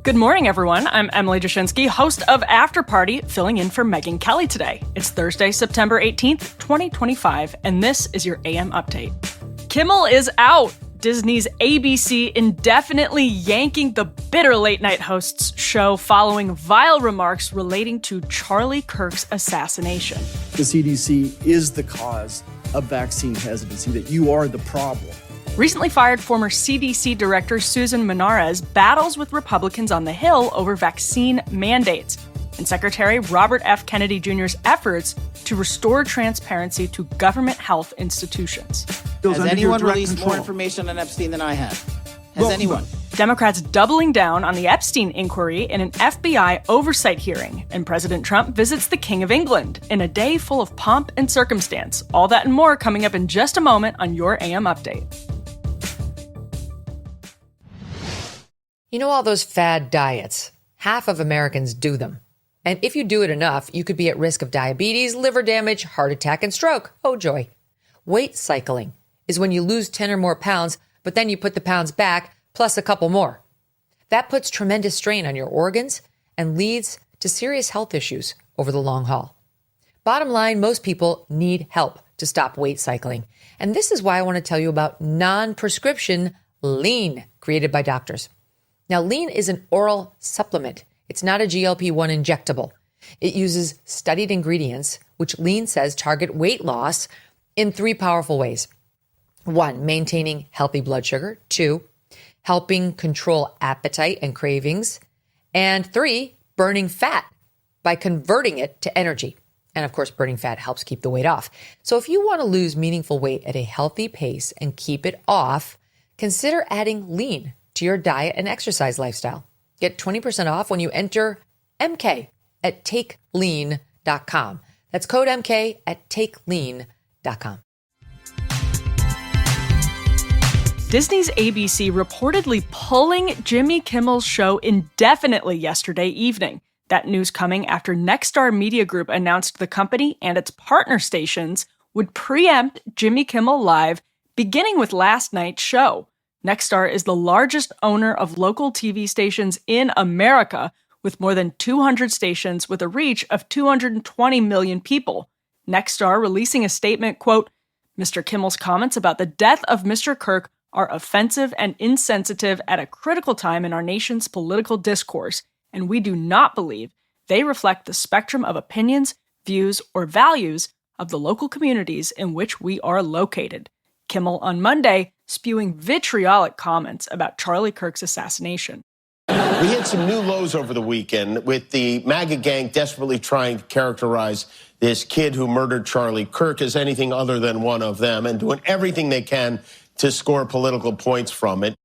Good morning, everyone. I'm Emily Jashinsky, host of After Party, filling in for Megyn Kelly today. It's Thursday, September 18th, 2025, and this is your AM update. Kimmel is out. Disney's ABC indefinitely yanking the bitter late-night host's show following vile remarks relating to Charlie Kirk's assassination. The CDC is the cause of vaccine hesitancy, that you are the problem. Recently fired former CDC Director Susan Monarez battles with Republicans on the Hill over vaccine mandates, and Secretary Robert F. Kennedy Jr.'s efforts to restore transparency to government health institutions. Has anyone released more information on Epstein than I have? Has anyone? Democrats doubling down on the Epstein inquiry in an FBI oversight hearing, and President Trump visits the King of England in a day full of pomp and circumstance. All that and more coming up in just a moment on your AM Update. You know all those fad diets? Half of Americans do them. And if you do it enough, you could be at risk of diabetes, liver damage, heart attack, and stroke. Oh, joy. Weight cycling is when you lose 10 or more pounds, but then you put the pounds back, plus a couple more. That puts tremendous strain on your organs and leads to serious health issues over the long haul. Bottom line, most people need help to stop weight cycling. And this is why I want to tell you about non-prescription lean, created by doctors. Now, lean is an oral supplement. It's not a GLP-1 injectable. It uses studied ingredients, which lean says target weight loss in 3 powerful ways. 1, maintaining healthy blood sugar. 2, helping control appetite and cravings. And 3, burning fat by converting it to energy. And of course, burning fat helps keep the weight off. So if you want to lose meaningful weight at a healthy pace and keep it off, consider adding lean to your diet and exercise lifestyle. Get 20% off when you enter MK at takelean.com. That's code MK at takelean.com. Disney's ABC reportedly pulling Jimmy Kimmel's show indefinitely yesterday evening. That news coming after Nexstar Media Group announced the company and its partner stations would preempt Jimmy Kimmel Live, beginning with last night's show. Nexstar is the largest owner of local TV stations in America, with more than 200 stations with a reach of 220 million people. Nexstar releasing a statement, quote, "Mr. Kimmel's comments about the death of Mr. Kirk are offensive and insensitive at a critical time in our nation's political discourse, and we do not believe they reflect the spectrum of opinions, views, or values of the local communities in which we are located." Kimmel on Monday spewing vitriolic comments about Charlie Kirk's assassination. We hit some new lows over the weekend with the MAGA gang desperately trying to characterize this kid who murdered Charlie Kirk as anything other than one of them and doing everything they can to score political points from it.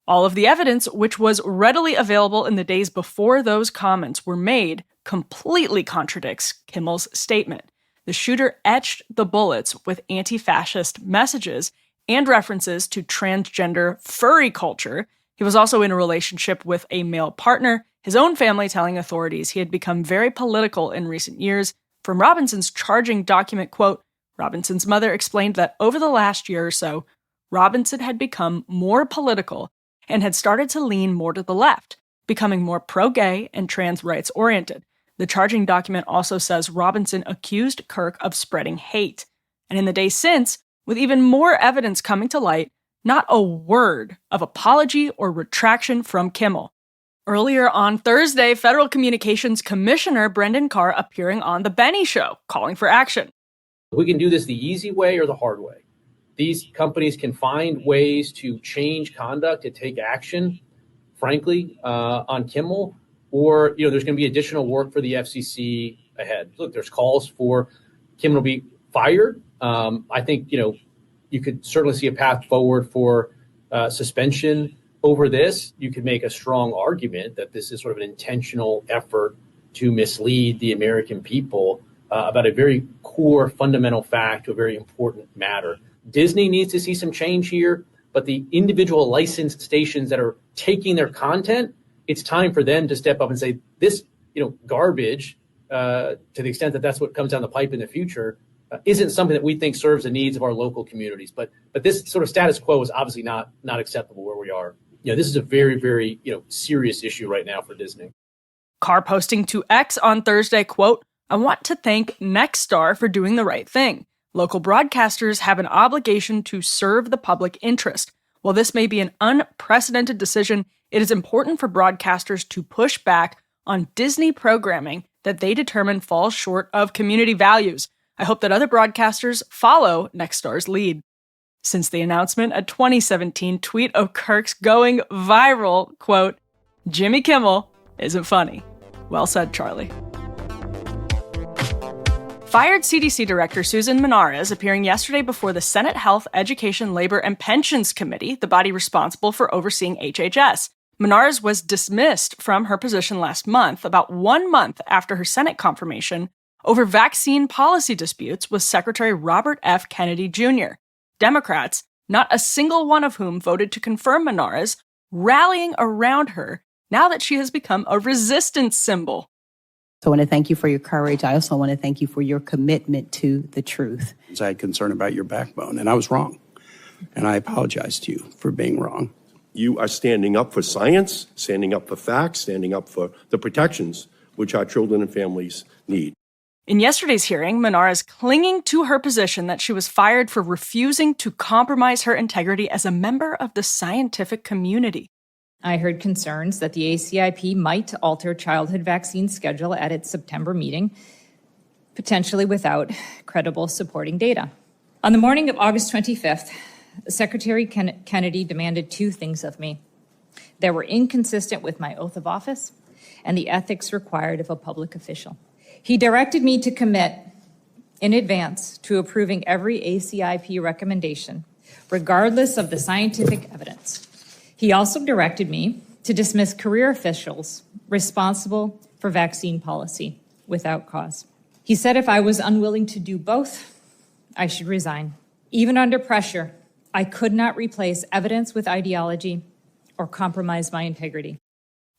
All of the evidence, which was readily available in the days before those comments were made, completely contradicts Kimmel's statement. The shooter etched the bullets with anti-fascist messages and references to transgender furry culture. He was also in a relationship with a male partner, his own family telling authorities he had become very political in recent years. From Robinson's charging document, quote, Robinson's mother explained that over the last year or so, Robinson had become more political and had started to lean more to the left, becoming more pro-gay and trans rights oriented. The charging document also says Robinson accused Kirk of spreading hate. And in the days since, with even more evidence coming to light, not a word of apology or retraction from Kimmel. Earlier on Thursday, Federal Communications Commissioner Brendan Carr appearing on The Benny Show, calling for action. We can do this the easy way or the hard way. These companies can find ways to change conduct, to take action, frankly, on Kimmel, or there's going to be additional work for the FCC ahead. Look, there's calls for Kimmel to be fired. I think you could certainly see a path forward for suspension over this. You could make a strong argument that this is sort of an intentional effort to mislead the American people about a very core fundamental fact, a very important matter. Disney needs to see some change here, but the individual licensed stations that are taking their content, it's time for them to step up and say, this, garbage, to the extent that that's what comes down the pipe in the future, isn't something that we think serves the needs of our local communities. But this sort of status quo is obviously not acceptable where we are. This is a very, very, serious issue right now for Disney. Carr posting to X on Thursday, quote, "I want to thank Nexstar for doing the right thing. Local broadcasters have an obligation to serve the public interest. While this may be an unprecedented decision, it is important for broadcasters to push back on Disney programming that they determine falls short of community values. I hope that other broadcasters follow Nexstar's lead." Since the announcement, a 2017 tweet of Kirk's going viral, quote, "Jimmy Kimmel isn't funny." Well said, Charlie. Fired CDC Director Susan Monarez appearing yesterday before the Senate Health, Education, Labor, and Pensions Committee, the body responsible for overseeing HHS. Monarez was dismissed from her position last month, about 1 month after her Senate confirmation, over vaccine policy disputes with Secretary Robert F. Kennedy Jr. Democrats, not a single one of whom voted to confirm Monarez, rallying around her now that she has become a resistance symbol. So I want to thank you for your courage. I also want to thank you for your commitment to the truth. I had concern about your backbone, and I was wrong. And I apologize to you for being wrong. You are standing up for science, standing up for facts, standing up for the protections which our children and families need. In yesterday's hearing, Monarez clinging to her position that she was fired for refusing to compromise her integrity as a member of the scientific community. I heard concerns that the ACIP might alter childhood vaccine schedule at its September meeting, potentially without credible supporting data. On the morning of August 25th, Secretary Kennedy demanded 2 things of me that were inconsistent with my oath of office and the ethics required of a public official. He directed me to commit in advance to approving every ACIP recommendation, regardless of the scientific evidence. He also directed me to dismiss career officials responsible for vaccine policy without cause. He said if I was unwilling to do both, I should resign. Even under pressure, I could not replace evidence with ideology or compromise my integrity.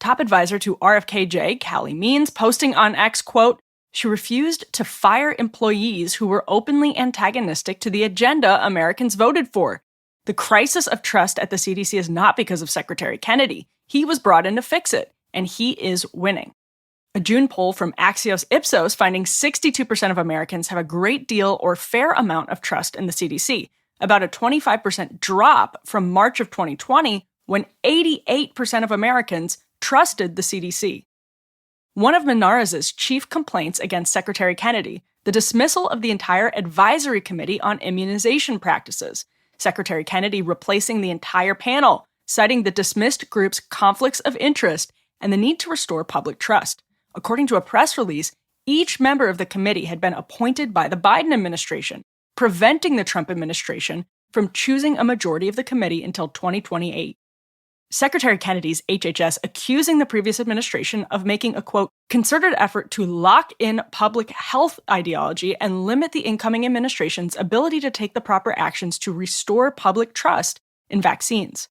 Top advisor to RFKJ, Callie Means, posting on X, quote, "She refused to fire employees who were openly antagonistic to the agenda Americans voted for. The crisis of trust at the CDC is not because of Secretary Kennedy. He was brought in to fix it, and he is winning." A June poll from Axios Ipsos finding 62% of Americans have a great deal or fair amount of trust in the CDC, about a 25% drop from March of 2020 when 88% of Americans trusted the CDC. One of Monarez's chief complaints against Secretary Kennedy, the dismissal of the entire advisory committee on immunization practices. Secretary Kennedy replacing the entire panel, citing the dismissed group's conflicts of interest and the need to restore public trust. According to a press release, each member of the committee had been appointed by the Biden administration, preventing the Trump administration from choosing a majority of the committee until 2028. Secretary Kennedy's HHS accusing the previous administration of making a, quote, "concerted effort to lock in public health ideology and limit the incoming administration's ability to take the proper actions to restore public trust in vaccines."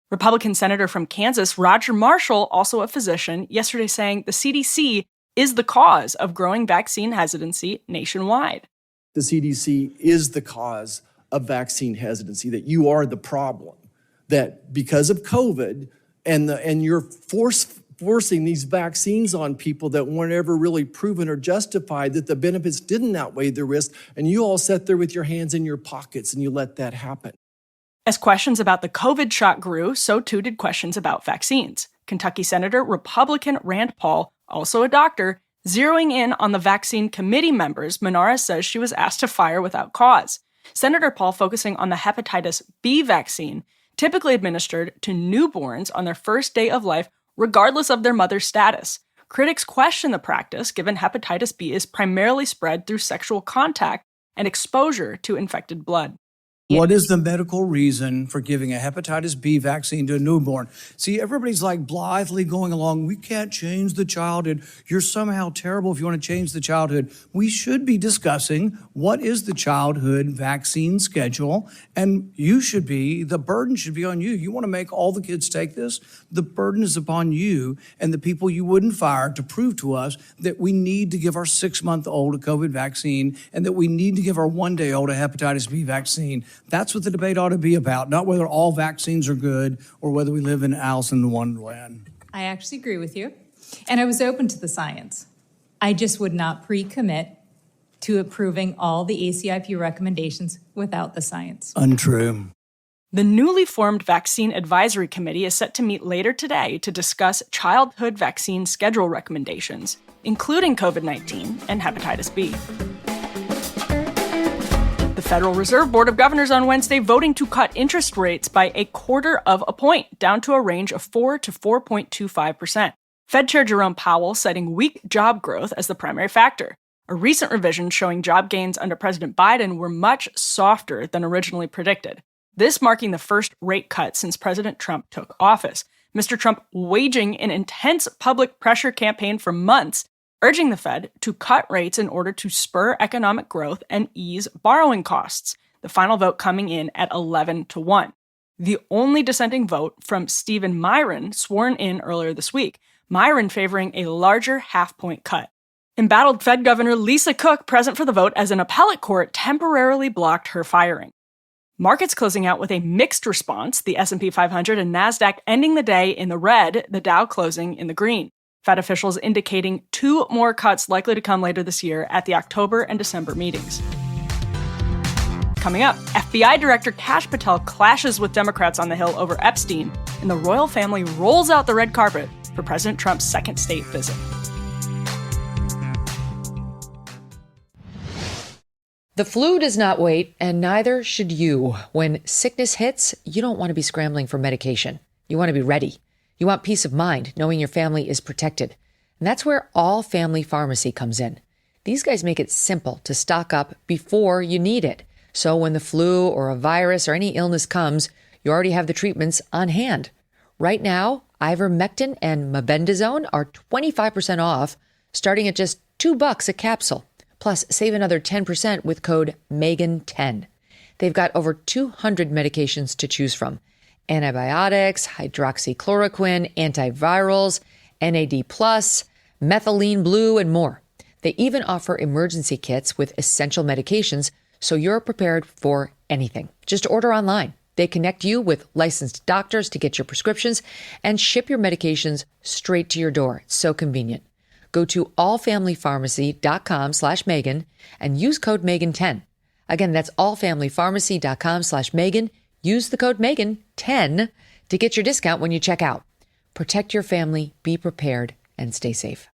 Republican Senator from Kansas, Roger Marshall, also a physician, yesterday saying the CDC is the cause of growing vaccine hesitancy nationwide. The CDC is the cause of vaccine hesitancy, that you are the problem. That because of COVID and you're forcing these vaccines on people that weren't ever really proven or justified, that the benefits didn't outweigh the risk, and you all sat there with your hands in your pockets and you let that happen. As questions about the COVID shot grew, so too did questions about vaccines. Kentucky Senator Republican Rand Paul, also a doctor, zeroing in on the vaccine committee members Monarez says she was asked to fire without cause. Senator Paul focusing on the hepatitis B vaccine, typically administered to newborns on their first day of life, regardless of their mother's status. Critics question the practice, given hepatitis B is primarily spread through sexual contact and exposure to infected blood. What is the medical reason for giving a hepatitis B vaccine to a newborn? See, everybody's like blithely going along. We can't change the childhood. You're somehow terrible if you want to change the childhood. We should be discussing what is the childhood vaccine schedule, and the burden should be on you. You want to make all the kids take this? The burden is upon you and the people you wouldn't fire to prove to us that we need to give our 6-month-old a COVID vaccine and that we need to give our 1-day-old a hepatitis B vaccine. That's what the debate ought to be about, not whether all vaccines are good or whether we live in Alice in Wonderland. I actually agree with you, and I was open to the science. I just would not pre-commit to approving all the ACIP recommendations without the science. Untrue. The newly formed Vaccine Advisory Committee is set to meet later today to discuss childhood vaccine schedule recommendations, including COVID-19 and hepatitis B. The Federal Reserve Board of Governors on Wednesday voting to cut interest rates by 1/4 of a point, down to a range of 4 to 4.25%. Fed Chair Jerome Powell citing weak job growth as the primary factor. A recent revision showing job gains under President Biden were much softer than originally predicted. This marking the first rate cut since President Trump took office. Mr. Trump waging an intense public pressure campaign for months, urging the Fed to cut rates in order to spur economic growth and ease borrowing costs, the final vote coming in at 11-1. The only dissenting vote from Stephen Myron, sworn in earlier this week, Myron favoring a larger half-point cut. Embattled Fed Governor Lisa Cook, present for the vote as an appellate court temporarily blocked her firing. Markets closing out with a mixed response, the S&P 500 and NASDAQ ending the day in the red, the Dow closing in the green. Fed officials indicating 2 more cuts likely to come later this year at the October and December meetings. Coming up, FBI Director Kash Patel clashes with Democrats on the Hill over Epstein, and the royal family rolls out the red carpet for President Trump's second state visit. The flu does not wait, and neither should you. When sickness hits, you don't want to be scrambling for medication. You want to be ready. You want peace of mind, knowing your family is protected. And that's where All Family Pharmacy comes in. These guys make it simple to stock up before you need it. So when the flu or a virus or any illness comes, you already have the treatments on hand. Right now, ivermectin and mebendazole are 25% off, starting at just $2 a capsule. Plus, save another 10% with code MEGAN10. They've got over 200 medications to choose from. Antibiotics, hydroxychloroquine, antivirals, NAD+, methylene blue, and more. They even offer emergency kits with essential medications so you're prepared for anything. Just order online. They connect you with licensed doctors to get your prescriptions and ship your medications straight to your door. It's so convenient. Go to allfamilypharmacy.com/Megan and use code Megan10. Again, that's allfamilypharmacy.com/Megan. Use the code Megan10 to get your discount when you check out. Protect your family, be prepared, and stay safe.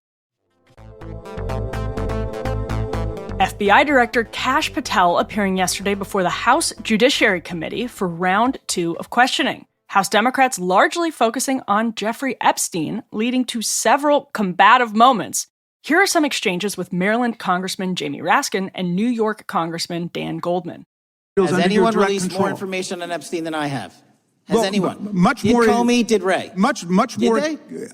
FBI Director Kash Patel appearing yesterday before the House Judiciary Committee for round 2 of questioning. House Democrats largely focusing on Jeffrey Epstein, leading to several combative moments. Here are some exchanges with Maryland Congressman Jamie Raskin and New York Congressman Dan Goldman. Has anyone released more information on Epstein than I have? Has anyone? Much did more. Comey, did Ray? Much more.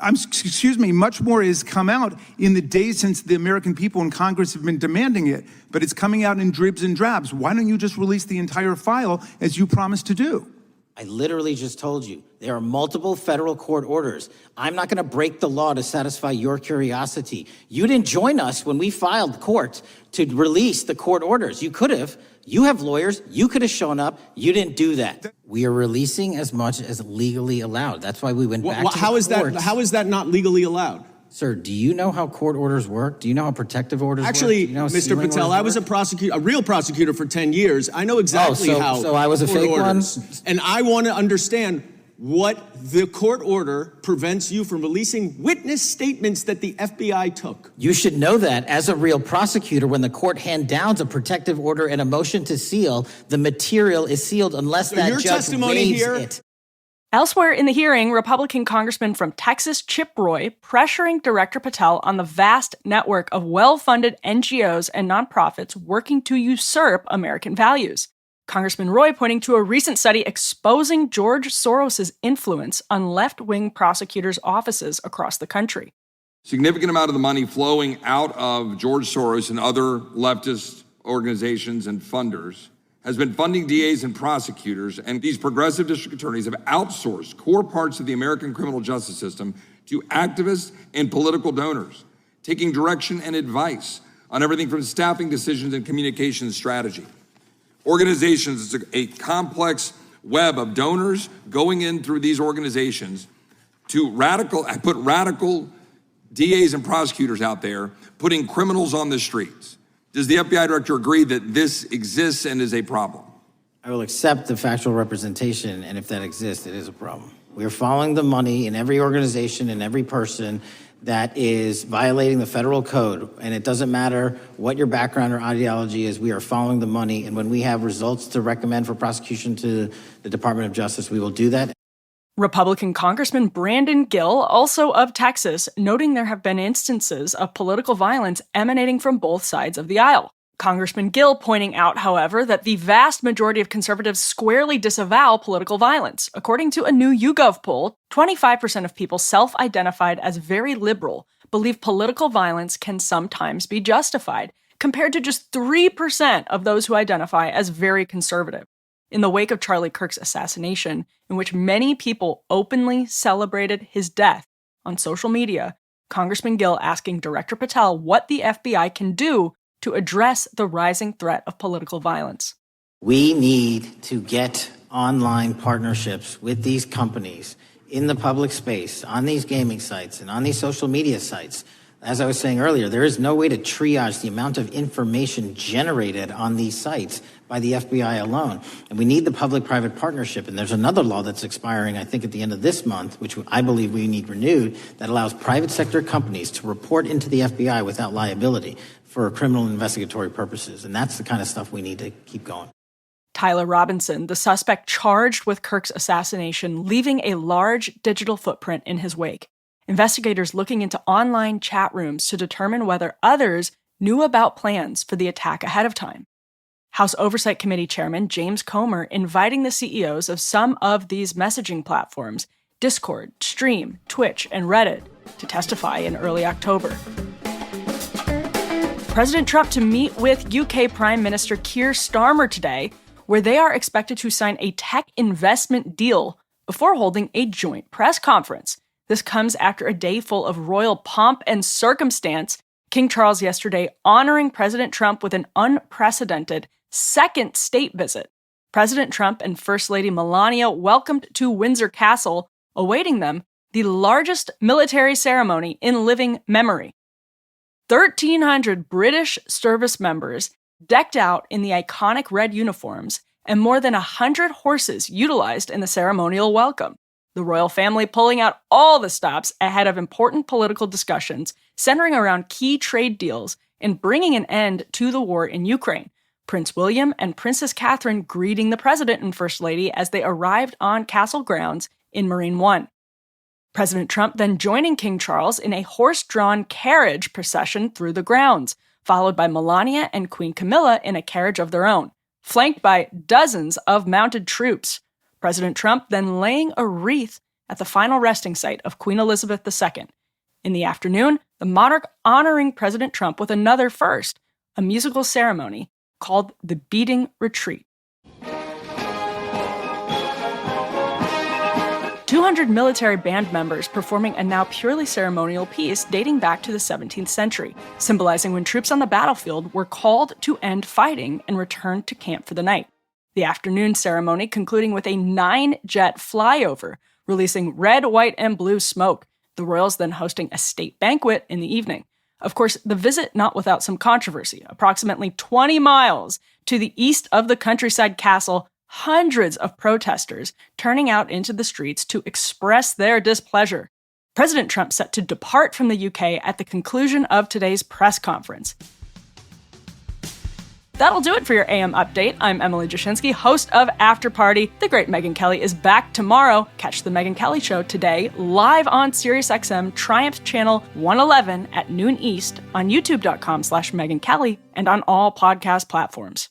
Excuse me. Much more has come out in the days since the American people in Congress have been demanding it, but it's coming out in dribs and drabs. Why don't you just release the entire file as you promised to do? I literally just told you there are multiple federal court orders. I'm not going to break the law to satisfy your curiosity. You didn't join us when we filed court to release the court orders. You could have. You have lawyers. You could have shown up. You didn't do that. We are releasing as much as legally allowed. That's why we went back to the courts. How is that not legally allowed? Sir, do you know how court orders work? Do you know how protective orders work? Actually, Mr. Patel, I was a real prosecutor for 10 years. I know exactly how. So I was a fake one? And I want to understand what the court order prevents you from releasing witness statements that the FBI took. You should know that as a real prosecutor, when the court hand downs a protective order and a motion to seal, the material is sealed unless that judge waives it. Elsewhere in the hearing, Republican Congressman from Texas Chip Roy pressuring Director Patel on the vast network of well-funded NGOs and nonprofits working to usurp American values. Congressman Roy pointing to a recent study exposing George Soros' influence on left-wing prosecutors' offices across the country. Significant amount of the money flowing out of George Soros and other leftist organizations and funders has been funding DAs and prosecutors, and these progressive district attorneys have outsourced core parts of the American criminal justice system to activists and political donors, taking direction and advice on everything from staffing decisions and communication strategy. Organizations, it's a complex web of donors going in through these organizations to put radical DAs and prosecutors out there, putting criminals on the streets. Does the FBI director agree that this exists and is a problem? I will accept the factual representation, and if that exists, it is a problem. We are following the money in every organization and every person that is violating the federal code, and it doesn't matter what your background or ideology is, we are following the money, and when we have results to recommend for prosecution to the Department of Justice, we will do that. Republican Congressman Brandon Gill, also of Texas, noting there have been instances of political violence emanating from both sides of the aisle. Congressman Gill pointing out, however, that the vast majority of conservatives squarely disavow political violence. According to a new YouGov poll, 25% of people self-identified as very liberal believe political violence can sometimes be justified, compared to just 3% of those who identify as very conservative. In the wake of Charlie Kirk's assassination, in which many people openly celebrated his death on social media, Congressman Gill asking Director Patel what the FBI can do to address the rising threat of political violence. We need to get online partnerships with these companies in the public space, on these gaming sites and on these social media sites. As I was saying earlier, there is no way to triage the amount of information generated on these sites by the FBI alone. And we need the public-private partnership. And there's another law that's expiring, I think, at the end of this month, which I believe we need renewed, that allows private sector companies to report into the FBI without liability for criminal investigatory purposes. And that's the kind of stuff we need to keep going. Tyler Robinson, the suspect charged with Kirk's assassination, leaving a large digital footprint in his wake. Investigators looking into online chat rooms to determine whether others knew about plans for the attack ahead of time. House Oversight Committee Chairman James Comer inviting the CEOs of some of these messaging platforms, Discord, Stream, Twitch, and Reddit, to testify in early October. President Trump to meet with UK Prime Minister Keir Starmer today, where they are expected to sign a tech investment deal before holding a joint press conference. This comes after a day full of royal pomp and circumstance. King Charles yesterday honoring President Trump with an unprecedented second state visit. President Trump and First Lady Melania welcomed to Windsor Castle, awaiting them the largest military ceremony in living memory. 1,300 British service members decked out in the iconic red uniforms and more than 100 horses utilized in the ceremonial welcome. The royal family pulling out all the stops ahead of important political discussions centering around key trade deals and bringing an end to the war in Ukraine. Prince William and Princess Catherine greeting the president and first lady as they arrived on castle grounds in Marine One. President Trump then joining King Charles in a horse-drawn carriage procession through the grounds, followed by Melania and Queen Camilla in a carriage of their own, flanked by dozens of mounted troops. President Trump then laying a wreath at the final resting site of Queen Elizabeth II. In the afternoon, the monarch honoring President Trump with another first, a musical ceremony called the Beating Retreat. 200 military band members performing a now purely ceremonial piece dating back to the 17th century, symbolizing when troops on the battlefield were called to end fighting and return to camp for the night. The afternoon ceremony concluding with a 9-jet flyover, releasing red, white, and blue smoke, the royals then hosting a state banquet in the evening. Of course, the visit not without some controversy. Approximately 20 miles to the east of the countryside castle, hundreds of protesters turning out into the streets to express their displeasure. President Trump set to depart from the UK at the conclusion of today's press conference. That'll do it for your AM update. I'm Emily Jashinsky, host of After Party. The great Megyn Kelly is back tomorrow. Catch the Megyn Kelly Show today, live on SiriusXM Triumph Channel 111 at noon East, on youtube.com/Megyn Kelly, and on all podcast platforms.